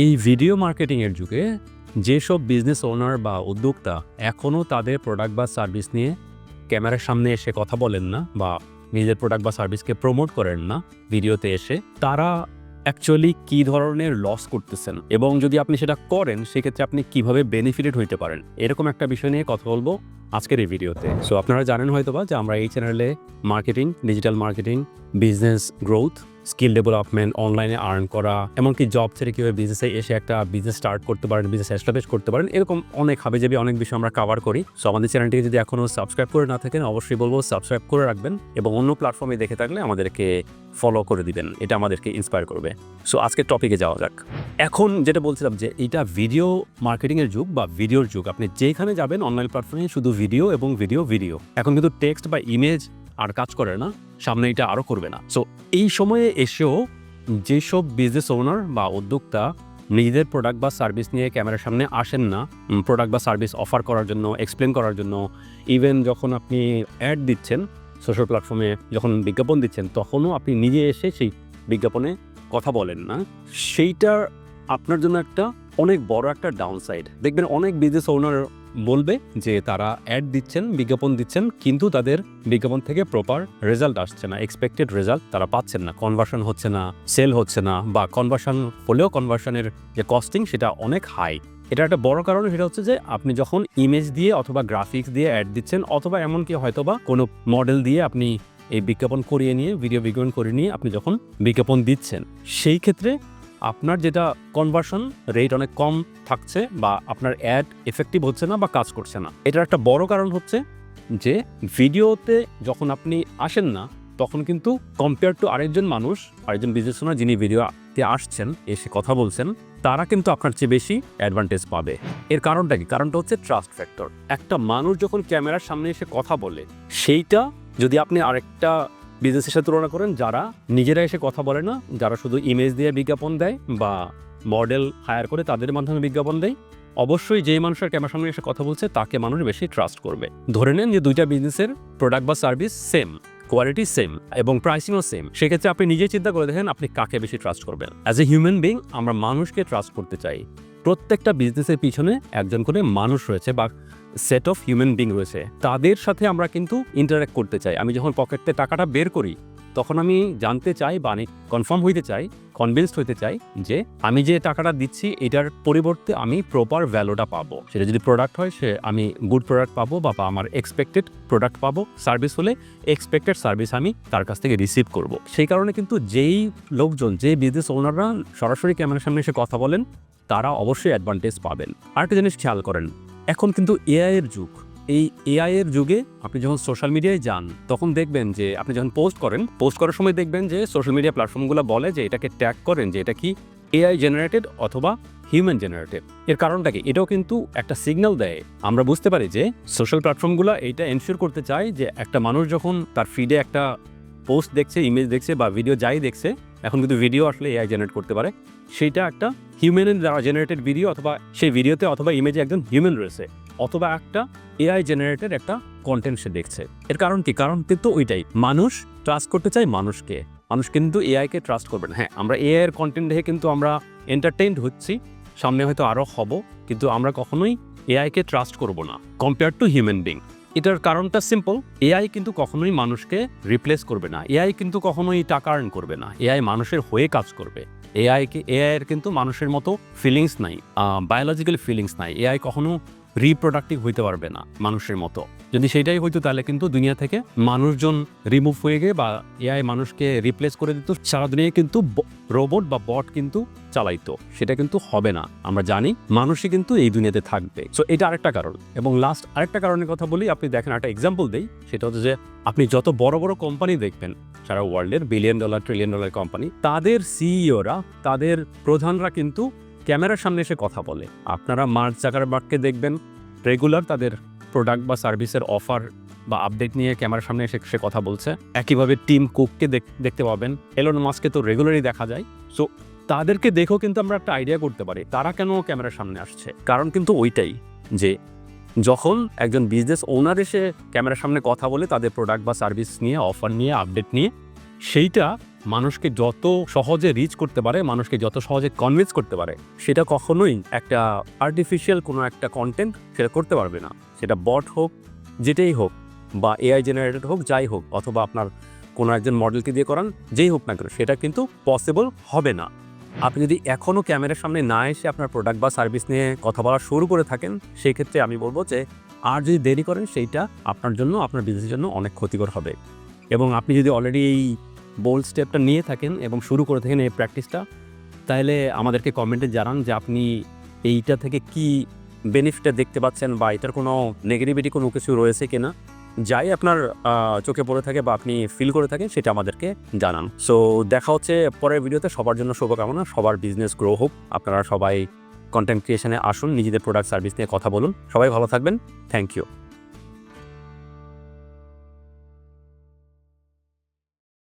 এই ভিডিও মার্কেটিংয়ের যুগে যেসব বিজনেস ওনার বা উদ্যোক্তা এখনও তাদের প্রোডাক্ট বা সার্ভিস নিয়ে ক্যামেরার সামনে এসে কথা বলেন না বা নিজের প্রোডাক্ট বা সার্ভিসকে প্রমোট করেন না ভিডিওতে এসে, তারা অ্যাকচুয়ালি কী ধরনের লস করতেছেন এবং যদি আপনি সেটা করেন সেক্ষেত্রে আপনি কিভাবে বেনিফিটেড হইতে পারেন, এরকম একটা বিষয় নিয়ে কথা বলবো আজকের এই ভিডিওতে। সো আপনারা জানেন হয়তোবা যে আমরা এই চ্যানেলে marketing, digital marketing, business growth, skill development, অনলাইনে আর্ন করা, এমনকি জব ছেড়ে কীভাবে বিজনেসে এসে একটা বিজনেস স্টার্ট করতে পারেন, বিজনেস এস্টাবলিশ করতে পারেন, এরকম অনেক হাবিজাবি অনেক বিষয় আমরা কভার করি। সো আমাদের চ্যানেলটিকে যদি এখনও সাবস্ক্রাইব করে না থাকেন অবশ্যই বলবো সাবস্ক্রাইব করে রাখবেন এবং অন্য প্ল্যাটফর্মে দেখে থাকলে আমাদেরকে ফলো করে দিবেন, এটা আমাদেরকে ইন্সপায়ার করবে। সো আজকের টপিকে যাওয়া যাক। এখন যেটা বলছিলাম যে এটা ভিডিও মার্কেটিংয়ের যুগ বা ভিডিওর যুগ। আপনি যেখানে যাবেন অনলাইন প্ল্যাটফর্মে শুধু ভিডিও এবং ভিডিও। এখন কিন্তু টেক্সট বা ইমেজ আর কাজ করে না, সামনে এটা আরও করবে না। সো এই সময়ে এসেও যেসব বিজনেস ওনার বা উদ্যোক্তা নিজেদের প্রোডাক্ট বা সার্ভিস নিয়ে ক্যামেরার সামনে আসেন না, প্রোডাক্ট বা সার্ভিস অফার করার জন্য, এক্সপ্লেন করার জন্য, ইভেন যখন আপনি অ্যাড দিচ্ছেন সোশ্যাল প্ল্যাটফর্মে, যখন বিজ্ঞাপন দিচ্ছেন তখনও আপনি নিজে এসে সেই বিজ্ঞাপনে কথা বলেন না, সেইটা আপনার জন্য একটা অনেক বড় একটা ডাউনসাইড। দেখবেন অনেক বিজনেস ওনার বলবে যে তারা অ্যাড দিচ্ছেন, বিজ্ঞাপন দিচ্ছেন, কিন্তু তাদের বিজ্ঞাপন থেকে প্রপার রেজাল্ট আসছে না, এক্সপেক্টেড রেজাল্ট তারা পাচ্ছেন না, কনভার্সন হচ্ছে না, সেল হচ্ছে না, বা কনভার্সন হলেও কনভার্সনের যে কস্টিং সেটা অনেক হাই। এটা একটা বড় কারণ, সেটা হচ্ছে যে আপনি যখন ইমেজ দিয়ে অথবা গ্রাফিক্স দিয়ে অ্যাড দিচ্ছেন অথবা এমনকি হয়তোবা কোনো মডেল দিয়ে আপনি এই বিজ্ঞাপন করিয়ে নিয়ে, ভিডিও বিজ্ঞাপন করিয়ে নিয়ে আপনি যখন বিজ্ঞাপন দিচ্ছেন, সেই ক্ষেত্রে আপনার যেটা কনভার্সন রেট অনেক কম থাকছে বা আপনার অ্যাড এফেক্টিভ হচ্ছে না বা কাজ করছে না। এটার একটা বড় কারণ হচ্ছে যে ভিডিওতে যখন আপনি আসেন না তখন কিন্তু কম্পেয়ার টু আরেকজন বিজনেস ওনার যিনি ভিডিওতে আসছেন, এসে কথা বলছেন, তারা কিন্তু আপনার চেয়ে বেশি অ্যাডভান্টেজ পাবে। এর কারণটা কি? কারণটা হচ্ছে ট্রাস্ট ফ্যাক্টর। একটা মানুষ যখন ক্যামেরার সামনে এসে কথা বলে, সেইটা যদি আপনি আরেকটা বিজনেসের সাথে তুলনা করেন যারা নিজেরা এসে কথা বলে না, যারা শুধু ইমেজ দিয়ে বিজ্ঞাপন দেয় বা মডেল হায়ার করে তাদের মাধ্যমে বিজ্ঞাপন দেয়, অবশ্যই যেই মানুষের ক্যামেরার সামনে এসে কথা বলছে তাকে মানুষ বেশি ট্রাস্ট করবে। ধরে নেন যে দুইটা বিজনেসের প্রোডাক্ট বা সার্ভিস সেম, কোয়ালিটি সেম এবং প্রাইসিংও সেম, সেক্ষেত্রে আপনি নিজেই চিন্তা করে দেখেন আপনি কাকে বেশি ট্রাস্ট করবেন। অ্যাজ এ হিউম্যান বিং আমরা মানুষকে ট্রাস্ট করতে চাই। প্রত্যেকটা বিজনেসের পিছনে একজন করে মানুষ রয়েছে বা সেট অফ হিউম্যান বিং রয়েছে, তাদের সাথে আমরা কিন্তু ইন্টারাক্ট করতে চাই। আমি যখন পকেটে টাকাটা বের করি তখন আমি জানতে চাই বা আমি কনফার্ম হইতে চাই, কনভিন্সড হইতে চাই যে আমি যে টাকাটা দিচ্ছি এটার পরিবর্তে আমি প্রপার ভ্যালুটা পাবো। সেটা যদি প্রোডাক্ট হয় সে আমি গুড প্রোডাক্ট পাবো বা আমার এক্সপেক্টেড প্রোডাক্ট পাবো, সার্ভিস হলে এক্সপেক্টেড সার্ভিস আমি তার কাছ থেকে রিসিভ করব। সেই কারণে কিন্তু যেই লোকজন, যে বিজনেস ওনাররা সরাসরি ক্যামেরার সামনে এসে কথা বলেন তারা অবশ্যই অ্যাডভান্টেজ পাবেন। আরেকটা জিনিস খেয়াল করেন, এখন কিন্তু এআই এর যুগ। এই এআই এর যুগে আপনি যখন সোশ্যাল মিডিয়ায় যান তখন দেখবেন যে আপনি যখন পোস্ট করার সময় দেখবেন যে সোশ্যাল মিডিয়া প্ল্যাটফর্মগুলো বলে যে এটাকে ট্যাগ করেন যে এটা কি এআই জেনারেটেড অথবা হিউম্যান জেনারেটেড। এর কারণটা কি? এটাও কিন্তু একটা সিগন্যাল দেয়। আমরা বুঝতে পারি যে সোশ্যাল প্ল্যাটফর্মগুলো এইটা এনশিওর করতে চায় যে একটা মানুষ যখন তার ফিডে একটা পোস্ট দেখছে, ইমেজ দেখছে বা ভিডিও যাই দেখছে, এখন কিন্তু ভিডিও আসলে এআই জেনারেট করতে পারে, সেইটা একটা হিউম্যানের দ্বারা জেনারেটেড ভিডিও অথবা সেই ভিডিওতে অথবা ইমেজে একজন হিউম্যান রয়েছে অথবা একটা এআই জেনারেটেড একটা কন্টেন্ট সে দেখছে। এর কারণ কি? কারণ কিন্তু ওইটাই, মানুষ ট্রাস্ট করতে চাই মানুষকে, মানুষ কিন্তু এআইকে ট্রাস্ট করবে না। হ্যাঁ, আমরা এআই এর কন্টেন্ট দেখে কিন্তু আমরা এন্টারটেইনড হচ্ছি, সামনে হয়তো আরও হব, কিন্তু আমরা কখনোই এআইকে ট্রাস্ট করব না কম্পেয়ার টু হিউম্যান বিং। এটার কারণটা সিম্পল, এআই কিন্তু কখনোই মানুষকে রিপ্লেস করবে না, এআই কিন্তু কখনোই টাকা আর্ন করবে না, এআই মানুষের হয়ে কাজ করবে। এআই এর কিন্তু মানুষের মতো ফিলিংস নাই, বায়োলজিক্যাল ফিলিংস নাই, এআই কখনো রিপ্রোডাক্টিভ হইতে পারবে না মানুষের মতো। যদি সেটাই হইতো তাহলে কিন্তু দুনিয়া থেকে মানুষজন রিমুভ হয়ে গিয়ে বা এআই মানুষকে রিপ্লেস করে দিত, সারা দুনিয়ায় কিন্তু রোবট বা বট কিন্তু চালাইতো। সেটা কিন্তু হবে না, আমরা জানি মানুষই কিন্তু এই দুনিয়াতে থাকবে। সো এটা আরেকটা কারণ। এবং লাস্ট আরেকটা কারণের কথা বলি, আপনি দেখেন একটা এক্সাম্পল দেই, সেটা হচ্ছে যে আপনি যত বড় বড় কোম্পানি দেখবেন সারা ওয়ার্ল্ডের billion dollar trillion dollar company, তাদের সিইওরা, তাদের প্রধানরা কিন্তু ক্যামেরার সামনে এসে কথা বলে। আপনারা মার্ক জাকারবার্গকে দেখবেন রেগুলার তাদের প্রোডাক্ট বা সার্ভিসের অফার বা আপডেট নিয়ে ক্যামেরার সামনে এসে সে কথা বলছে। একইভাবে টিম কুককে দেখতে পাবেন, এলন মাস্ককে তো রেগুলারই দেখা যায়। সো তাদেরকে দেখেও কিন্তু আমরা একটা আইডিয়া করতে পারি তারা কেন ক্যামেরার সামনে আসছে। কারণ কিন্তু ওইটাই যে যখন একজন বিজনেস ওনার এসে ক্যামেরার সামনে কথা বলে তাদের প্রোডাক্ট বা সার্ভিস নিয়ে, অফার নিয়ে, আপডেট নিয়ে, সেইটা মানুষকে যত সহজে রিচ করতে পারে, মানুষকে যত সহজে কনভিন্স করতে পারে, সেটা কখনোই একটা আর্টিফিশিয়াল কোনো একটা কন্টেন্ট সেটা করতে পারবে না। সেটা বট হোক, যেটাই হোক, বা এআই জেনারেটেড হোক, যাই হোক, অথবা আপনার কোনো একজন মডেলকে দিয়ে করান, যেই হোক না কেন, সেটা কিন্তু পসিবল হবে না। আপনি যদি এখনও ক্যামেরার সামনে না এসে আপনার প্রোডাক্ট বা সার্ভিস নিয়ে কথা বলা শুরু করে থাকেন, সেই ক্ষেত্রে আমি বলবো যে আর যদি দেরি করেন, সেইটা আপনার জন্য, আপনার বিজনেসের জন্য অনেক ক্ষতিকর হবে। এবং আপনি যদি অলরেডি এই বোল্ড স্টেপটা নিয়ে থাকেন এবং শুরু করে থাকেন এই প্র্যাকটিসটা, তাহলে আমাদেরকে কমেন্টে জানান যে আপনি এইটা থেকে কি বেনিফিটটা দেখতে পাচ্ছেন, বা এটার কোনো নেগেটিভিটি কোনো কিছু রয়েছে কিনা। যাই আপনার চোখে পড়ে থাকে বা আপনি ফিল করে থাকেন, সেটা আমাদেরকে জানান। সো দেখা হচ্ছে পরের ভিডিওতে। সবার জন্য শুভকামনা, সবার বিজনেস গ্রো হোক। আপনারা সবাই কন্টেন্ট ক্রিয়েশনে আসুন, নিজেদের প্রোডাক্ট সার্ভিস নিয়ে কথা বলুন। সবাই ভালো থাকবেন। Thank you.